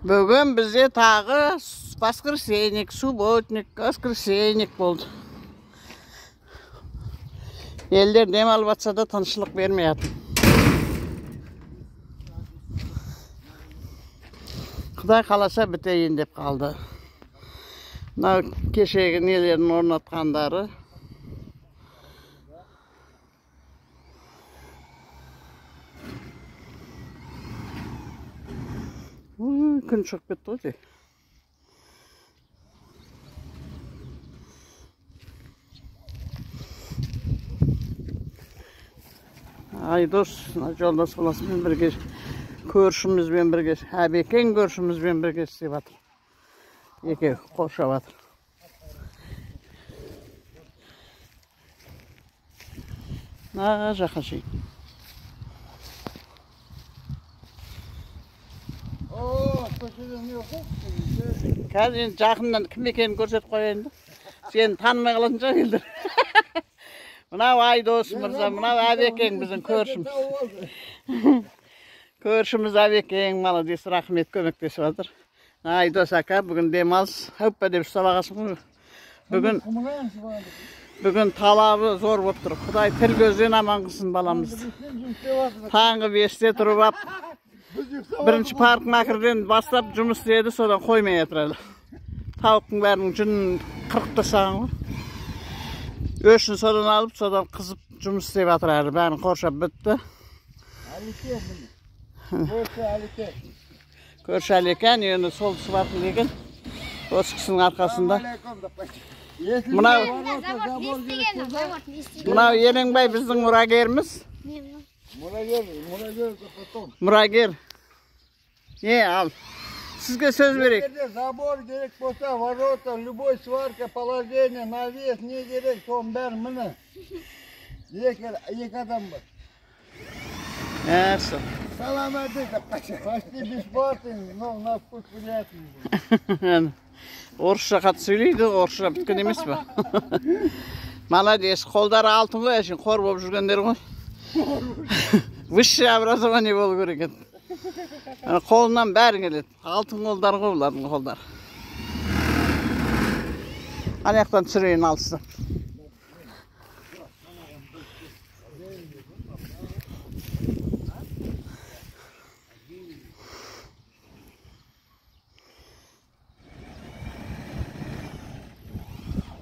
Bugün bize tağı воскресенье, субботник, воскресенье oldu. Eller dem alıp atsa da tanışılık vermeyatım. Kuday kalasa biteyin dep kaldı. Keşegi nelerini ornatkanları. Gün çok bitti oldu. Aydos, Joldaş olasın birge көршімізбен бірге, әбекен көршімізбен бірге істеп жатыр. Екеуі қоршап жатыр. Жаққа шейін. Қазір енді жақыннан кім екенін көрсетіп қояйын да. Сені танымай қалатын шығар елдер. Мынау Айдос мырза, мынау әбекен біздің көршіміз. Көршіміз әбекен, молодец, рахмет, көмектесіп жатыр. Айдос ака, бүгін демалыс, өппе деп ұстап ағасың ғой. Бүгін талабы зор болып тұр. Құдай тіл көзден аман қылсын баламызды. Таңғы 5-те тұрып ап, бірінші парикмахерден бастап жұмыс істеді, содан қоймай жатыр әлі. Тауықтың бәрінің жүнін қырып тастаған ғой. Өшін содан алып, содан қызып жұмыс істеп жатыр әлі. Бәрін қоршап бітті. Көрші әлекен, енді сол сұбатын деген. Осы кісінің арқасында. Мынау Еленбай біздің мұрагеріміз. Мұрагер. Ал. Сізге сөз берейік. Забор керек болса, ворота, любой сварка, положение, навес, не керек, соның бәрі міне. Екі адам бар. Салам әдейді, почти бесплатный, но на вкус приятный. Орысша қатты сөйлейді, орысша біткен емес ба? Молодец, қолдары алтын ғой, әшін қор болып жүргендер ғой. Высшее образование болу керек еді. Қолынан бәрі келеді. Алтын қолдар ғой, бұлардың қолдар. Аяқтан түсірейін алыстан.